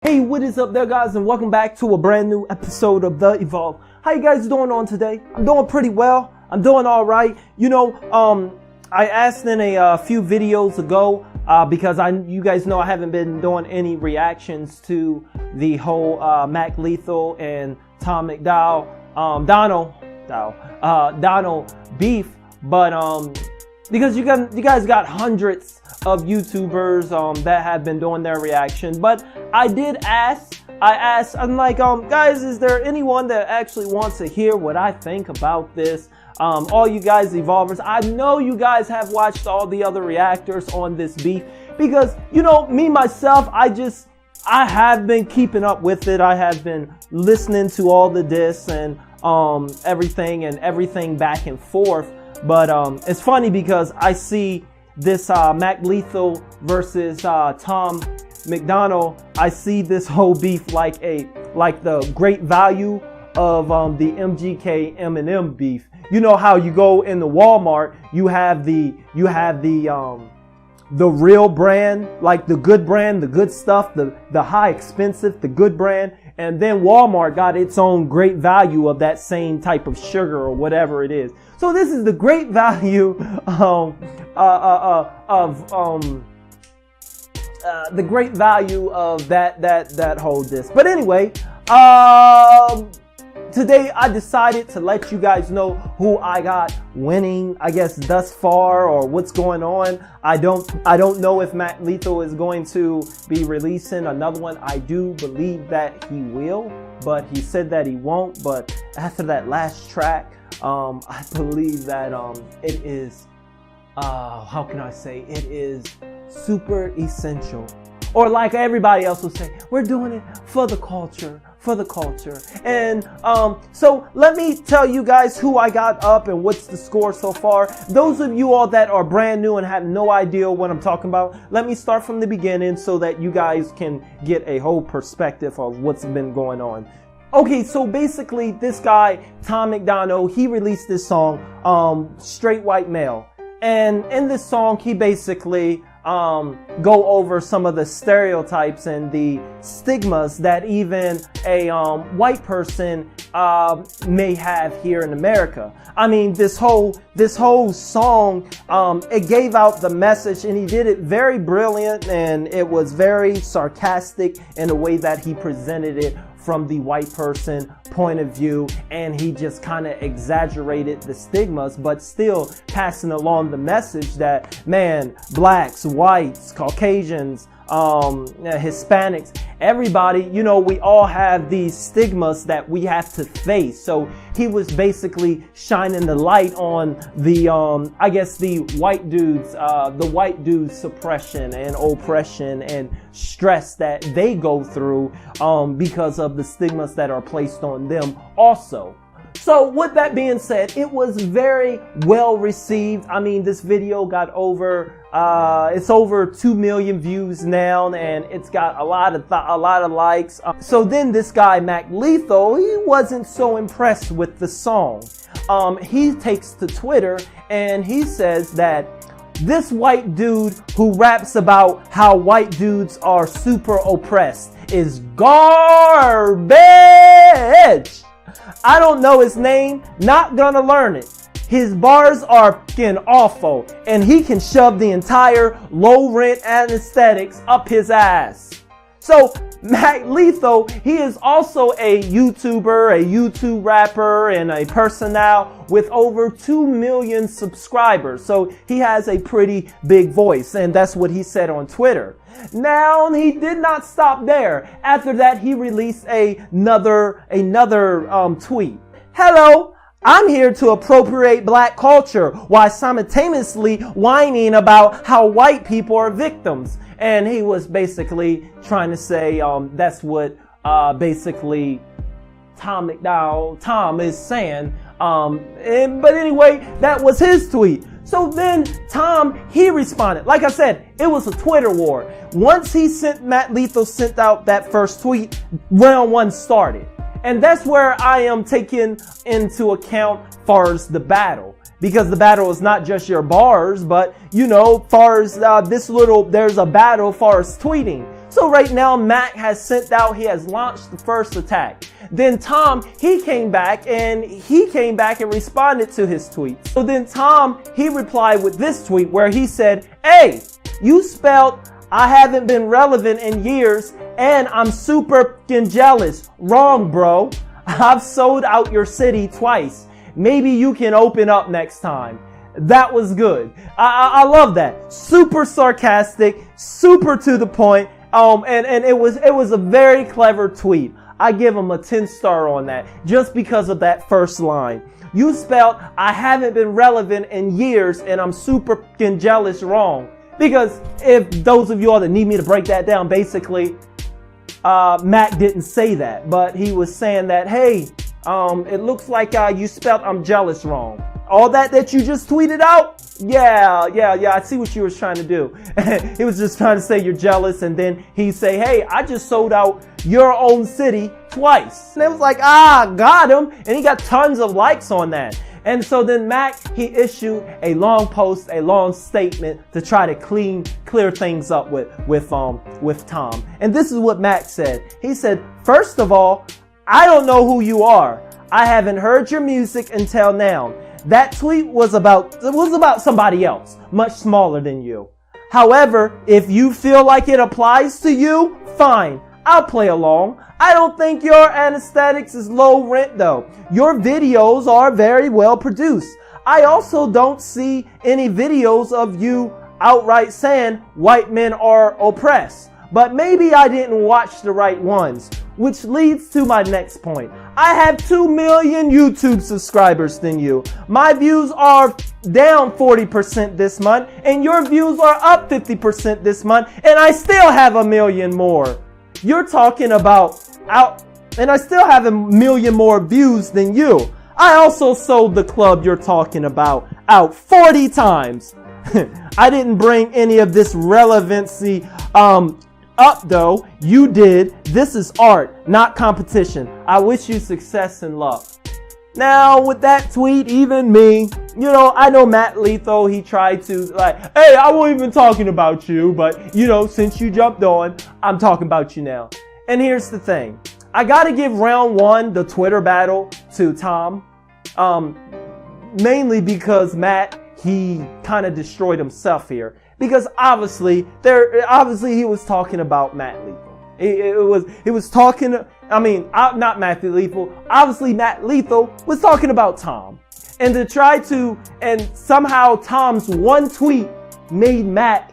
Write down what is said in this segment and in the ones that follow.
Hey, what is up there, guys, and welcome back to a brand new episode of The Evolve. How you guys doing on today? I'm doing pretty well. I'm doing all right. I asked in a few videos ago because you guys know I haven't been doing any reactions to the whole Mac Lethal and Tom Macdonald beef, but because you guys got hundreds of YouTubers that have been doing their reaction, but I asked, I'm like, guys, is there anyone that actually wants to hear what I think about this? All you guys evolvers, I know you guys have watched all the other reactors on this beef, because me myself, I have been keeping up with it. I have been listening to all the diss and everything back and forth. But it's funny because I see this Mac Lethal versus Tom Macdonald. I see this whole beef like the great value of the MGK M&M beef. You know how you go in the Walmart, you have the real brand, like the good brand, the good stuff, the high expensive, the good brand, and then Walmart got its own great value of that same type of sugar or whatever it is. So this is the great value the great value of that whole disc. But anyway, today I decided to let you guys know who I got winning, I guess, thus far, or what's going on. I don't know if Mac Lethal is going to be releasing another one. I do believe that he will, but he said that he won't. But after that last track, I believe that it is how can I say, it is super essential. Or like everybody else will say, we're doing it for the culture. And so let me tell you guys who I got up and what's the score so far. Those of you all that are brand new and have no idea what I'm talking about, let me start from the beginning so that you guys can get a whole perspective of what's been going on. Okay, so basically this guy, Tom Macdonald, he released this song, Straight White Male. And in this song, he basically go over some of the stereotypes and the stigmas that even a white person may have here in America. I mean, this whole song, it gave out the message, and he did it very brilliant, and it was very sarcastic in the way that he presented it from the white person point of view, and he just kind of exaggerated the stigmas, but still passing along the message that, man, blacks, whites, Caucasians, Hispanics, everybody, we all have these stigmas that we have to face. So he was basically shining the light on the, I guess the white dudes suppression and oppression and stress that they go through, because of the stigmas that are placed on them also. So with that being said, it was very well received. I mean, this video got over, it's over 2 million views now, and it's got a lot of likes. So then this guy, Mac Lethal, he wasn't so impressed with the song. He takes to Twitter and he says that this white dude who raps about how white dudes are super oppressed is garbage. I don't know his name, not gonna learn it. His bars are fucking awful, and he can shove the entire low rent anesthetics up his ass. So Mac Lethal, he is also a YouTuber, a YouTube rapper, and a person now with over 2 million subscribers. So he has a pretty big voice, and that's what he said on Twitter. Now, he did not stop there. After that, he released another tweet. Hello, I'm here to appropriate black culture while simultaneously whining about how white people are victims. And he was basically trying to say that's what basically Tom is saying. But anyway, that was his tweet. So then Tom, he responded. Like I said, it was a Twitter war. Once Mac Lethal sent out that first tweet, round one started. And that's where I am taking into account far as the battle. Because the battle is not just your bars, but, far as there's a battle far as tweeting. So right now, Mac has sent out, he has launched the first attack. Then Tom, he came back and responded to his tweet. So then Tom, he replied with this tweet where he said, "Hey, you spelled I haven't been relevant in years and I'm super fucking jealous. Wrong, bro. I've sold out your city twice. Maybe you can open up next time." That was good. I love that. Super sarcastic, super to the point. And it was a very clever tweet. I give him a 10-star on that just because of that first line. You spelled I haven't been relevant in years and I'm super fucking jealous wrong. Because if those of you all that need me to break that down, basically, Mac didn't say that, but he was saying that, hey, it looks like you spelled I'm jealous wrong. All that you just tweeted out? Yeah, I see what you was trying to do. He was just trying to say you're jealous, and then he say, hey, I just sold out your own city twice. And it was like, got him. And he got tons of likes on that. And so then Mac, he issued a long post, a long statement to try to clear things up with Tom. And this is what Mac said. He said, "First of all, I don't know who you are. I haven't heard your music until now. That tweet was about somebody else, much smaller than you. However, if you feel like it applies to you, fine, I'll play along. I don't think your anesthetics is low rent though. Your videos are very well produced. I also don't see any videos of you outright saying white men are oppressed. But maybe I didn't watch the right ones, which leads to my next point. I have 2 million YouTube subscribers than you. My views are down 40% this month, and your views are up 50% this month, and I still have 1 million more. You're talking about and I still have 1 million more views than you. I also sold the club you're talking about out 40 times. I didn't bring any of this relevancy up though. You did. This is art, not competition. I wish you success and luck." Now with that tweet, even me, I know Matt Lethal, he tried to hey, I wasn't even talking about you, but since you jumped on, I'm talking about you now. And here's the thing. I gotta give round 1, the Twitter battle, to Tom. Mainly because Matt, he kind of destroyed himself here. Because obviously he was talking about Matt Lethal. He was talking, not Matt Lethal. Obviously Matt Lethal was talking about Tom. And and somehow Tom's one tweet made Matt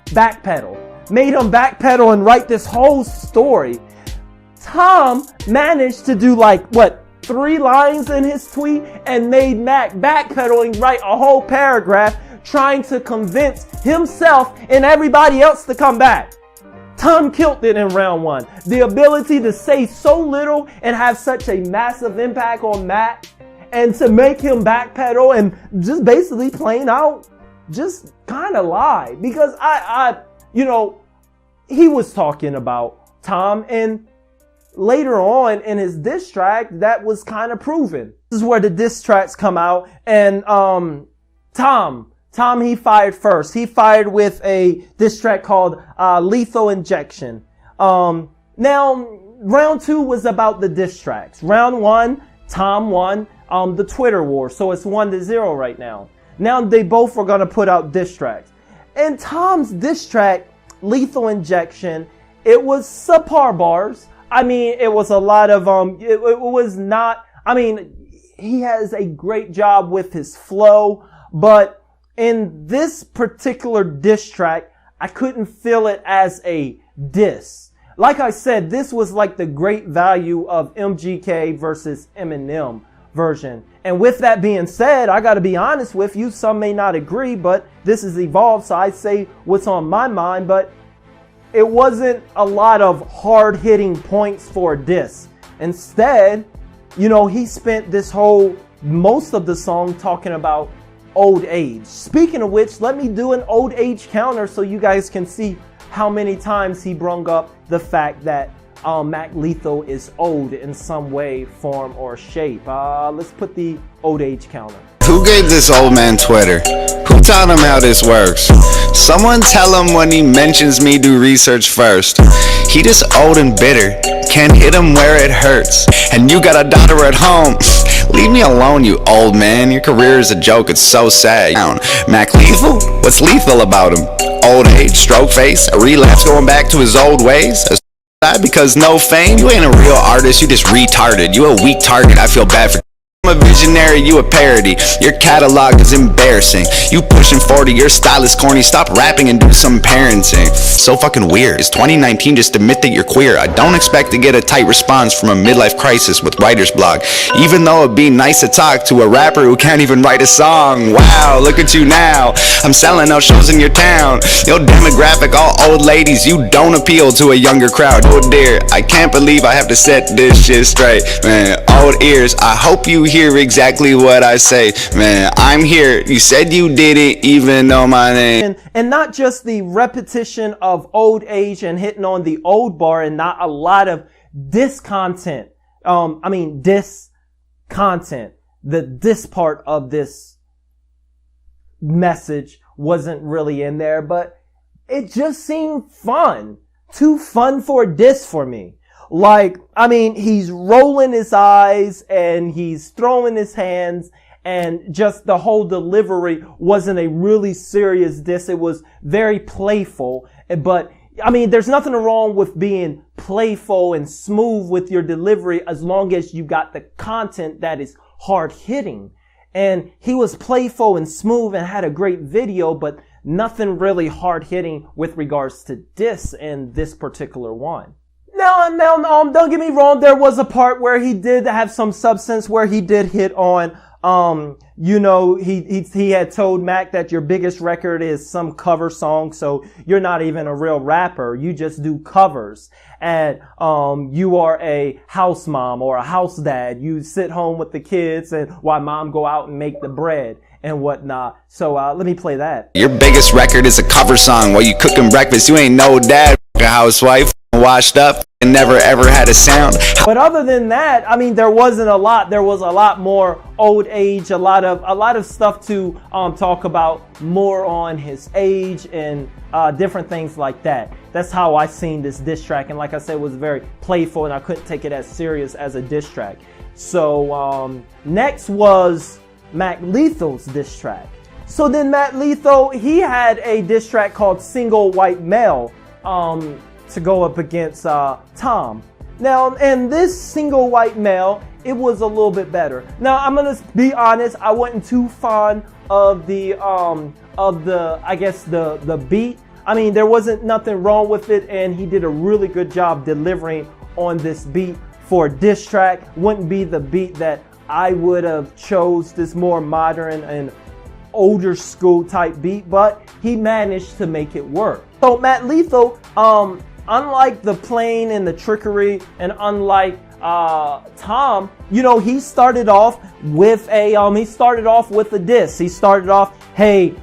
backpedal. Made him backpedal and write this whole story. Tom managed to do 3 lines in his tweet and made Mac backpedal and write a whole paragraph trying to convince himself and everybody else to come back. Tom killed it in round 1. The ability to say so little and have such a massive impact on Matt, and to make him backpedal and just basically plain out just kind of lie. Because he was talking about Tom, and later on in his diss track, that was kind of proven. This is where the diss tracks come out, and Tom, he fired first. He fired with a diss track called Lethal Injection. Now, round 2 was about the diss tracks. Round 1, Tom won the Twitter war, so it's 1-0 right now. Now they both are going to put out diss tracks. And Tom's diss track, Lethal Injection, it was subpar bars. It was a lot of, it was not, he has a great job with his flow, but in this particular diss track, I couldn't feel it as a diss. Like I said, this was like the great value of MGK versus Eminem version. And with that being said, I gotta be honest with you, some may not agree, but this is evolved, so I say what's on my mind, but it wasn't a lot of hard-hitting points for a diss. Instead, he spent most of the song talking about old age. Speaking of which, let me do an old age counter so you guys can see how many times he brung up the fact that Mac Lethal is old in some way, form, or shape. Let's put the old age counter. Who gave this old man Twitter? Who taught him how this works? Someone tell him when he mentions me, do research first. He just old and bitter, can't hit him where it hurts. And you got a daughter at home. Leave me alone, you old man. Your career is a joke, it's so sad. Mac Lethal? What's lethal about him? Old age, stroke face, a relapse going back to his old ways? Because no fame? You ain't a real artist, you just retarded. You a weak target, I feel bad for. I'm a visionary, you a parody. Your catalog is embarrassing. You pushing 40, your style is corny. Stop rapping and do some parenting. So fucking weird. It's 2019, just admit that you're queer. I don't expect to get a tight response from a midlife crisis with writer's block. Even though it'd be nice to talk to a rapper who can't even write a song. Wow, look at you now. I'm selling out shows in your town. Your demographic, all old ladies. You don't appeal to a younger crowd. Oh dear, I can't believe I have to set this shit straight. Man, old ears, I hope you hear exactly what I say. Man, I'm here. You said you did it, even though my name. And not just the repetition of old age and hitting on the old bar, and not a lot of diss content. Diss content. The diss part of this message wasn't really in there, but it just seemed fun. Too fun for diss for me. Like, he's rolling his eyes and he's throwing his hands, and just the whole delivery wasn't a really serious diss. It was very playful. But, there's nothing wrong with being playful and smooth with your delivery as long as you got the content that is hard hitting. And he was playful and smooth and had a great video, but nothing really hard hitting with regards to diss in this particular one. Now, don't get me wrong. There was a part where he did have some substance, where he did hit on, he had told Mac that your biggest record is some cover song, so you're not even a real rapper. You just do covers. And, you are a house mom or a house dad. You sit home with the kids and while mom go out and make the bread and whatnot. So, let me play that. Your biggest record is a cover song while you cooking breakfast. You ain't no dad, housewife, washed up, and never ever had a sound. But other than that, there wasn't a lot. There was a lot more old age, a lot of stuff to talk about, more on his age and different things like that. That's how I seen this diss track, and like I said, it was very playful, and I couldn't take it as serious as a diss track. So next was Mac Lethal's diss track. So then Mac Lethal, he had a diss track called Single White Male to go up against Tom. Now, and this Single White Male, it was a little bit better. Now, I'm gonna be honest, I wasn't too fond of the beat. There wasn't nothing wrong with it, and he did a really good job delivering on this beat for a diss track. Wouldn't be the beat that I would have chose, this more modern and older school type beat, but he managed to make it work. So Mac Lethal, unlike the playing and the trickery, and unlike Tom, he started off with a diss. He started off, hey,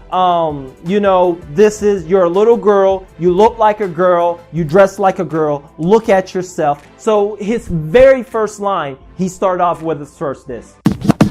this is, you're a little girl, you look like a girl, you dress like a girl, look at yourself. So his very first line, he started off with his first diss.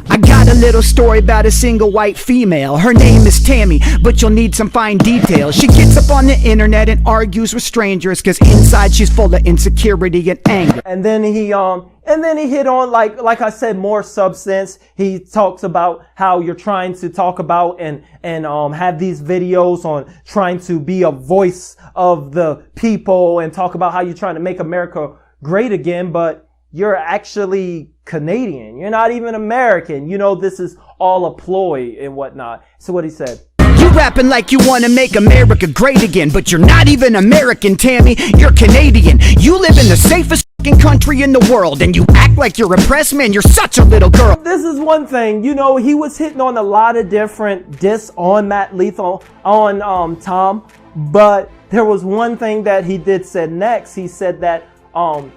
I got a little story about a single white female. Her name is Tammy, but you'll need some fine details. She gets up on the internet and argues with strangers, cause inside she's full of insecurity and anger. And then he hit on, like I said, more substance. He talks about how you're trying to talk about and have these videos on trying to be a voice of the people, and talk about how you're trying to make America great again, but you're actually Canadian. You're not even American. This is all a ploy and whatnot. So what he said. You rapping like you want to make America great again, but you're not even American, Tammy. You're Canadian. You live in the safest fucking country in the world, and you act like you're oppressed, man. You're such a little girl. This is one thing. He was hitting on a lot of different diss on Mac Lethal, on Tom, but there was one thing that he did said next. He said that one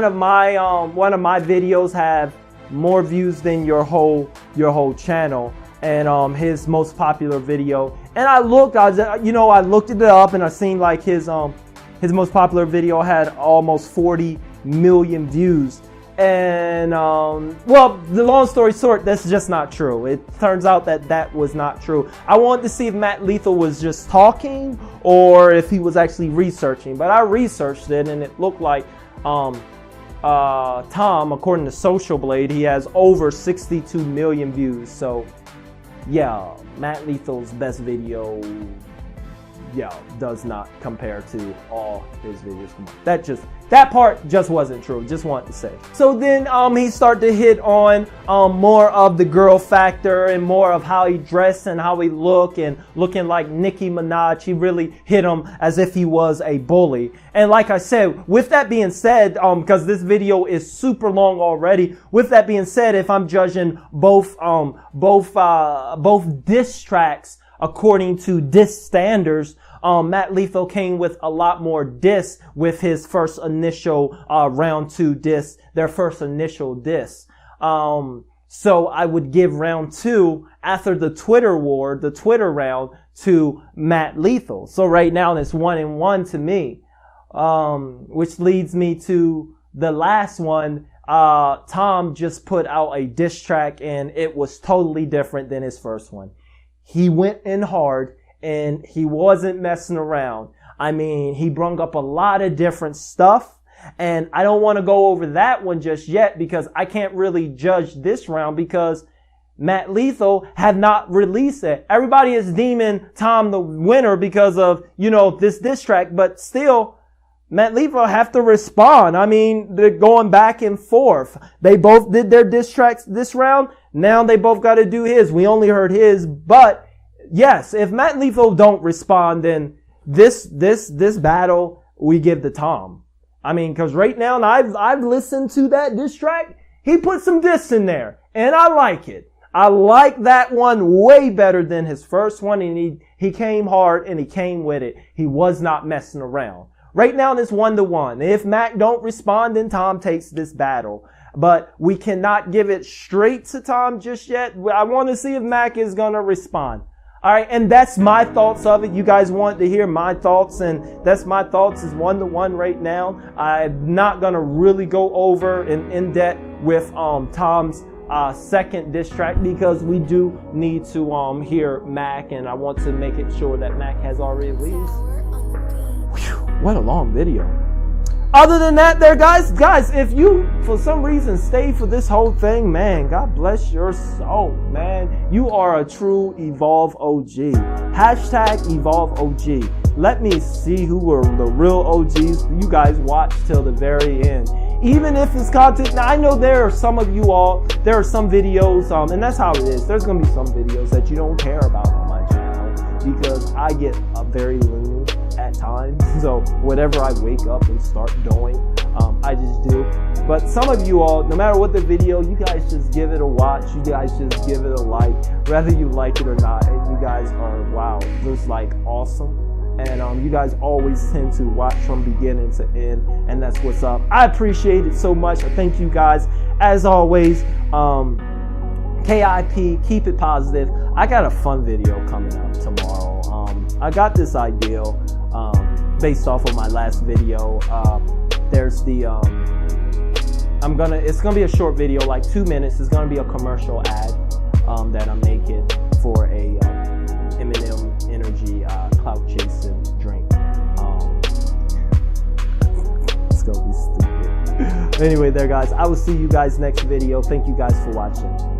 of my videos have more views than your whole channel, and his most popular video. And I looked it up, and I seen like his His most popular video had almost 40 million views. And well, the long story short, that's just not true. It turns out that that was not true. I wanted to see if Matt Lethal was just talking or if he was actually researching, but I researched it and it looked like Tom, according to Social Blade, he has over 62 million views. So yeah, Matt Lethal's best video, yeah, does not compare to all his videos. Come on. That part just wasn't true. Just wanted to say. So then he started to hit on more of the girl factor and more of how he dressed and how he looked and looking like Nicki Minaj. He really hit him as if he was a bully. And like I said, with that being said, because this video is super long already, with that being said, if I'm judging both diss tracks according to diss standards, Matt Lethal came with a lot more diss with his first initial round 2 diss, their first initial diss. So I would give round 2 after the Twitter war, the Twitter round, to Matt Lethal. So right now it's 1-1 to me, which leads me to the last one. Tom just put out a diss track and it was totally different than his first one. He went in hard and he wasn't messing around. I mean, he brung up a lot of different stuff, and I don't want to go over that one just yet because I can't really judge this round because Matt Lethal had not released it. Everybody is deeming Tom the winner because of, you know, this diss track, but still, Matt Lethal have to respond. I mean, they're going back and forth. They both did their diss tracks this round. Now they both got to do his. We only heard his, but yes, if Matt Lethal don't respond, then this battle we give to Tom. I mean, because right now, and I've listened to that diss track. He put some diss in there, and I like it. I like that one way better than his first one, and he came hard and he came with it. He was not messing around. Right now, it's 1-1. If Mac don't respond, then Tom takes this battle. But we cannot give it straight to Tom just yet. I want to see if Mac is going to respond. All right, and that's my thoughts of it. You guys want to hear my thoughts, and that's my thoughts is 1-1 right now. I'm not going to really go over in depth with Tom's second diss track because we do need to hear Mac, and I want to make it sure that Mac has already released. Whew, what a long video. Other than that there, guys, if you, for some reason, stay for this whole thing, man, God bless your soul, man. You are a true Evolve OG. Hashtag Evolve OG. Let me see who were the real OGs. You guys watch till the very end. Even if it's content, now I know there are some of you all, there are some videos, and that's how it is. There's going to be some videos that you don't care about on my channel because I get very loony at times. So whatever I wake up and start doing, I just do. But some of you all, no matter what the video, you guys just give it a watch. You guys just give it a like, whether you like it or not. And you guys are, wow, just like awesome. And you guys always tend to watch from beginning to end, and that's what's up. I appreciate it so much. I thank you guys. As always, KIP, keep it positive. I got a fun video coming up tomorrow. I got this idea based off of my last video. There's the it's gonna be a short video, like 2 minutes. It's gonna be a commercial ad that I'm making for a M&M Energy clout chasing drink. It's gonna be stupid. Anyway, there, guys. I will see you guys next video. Thank you guys for watching.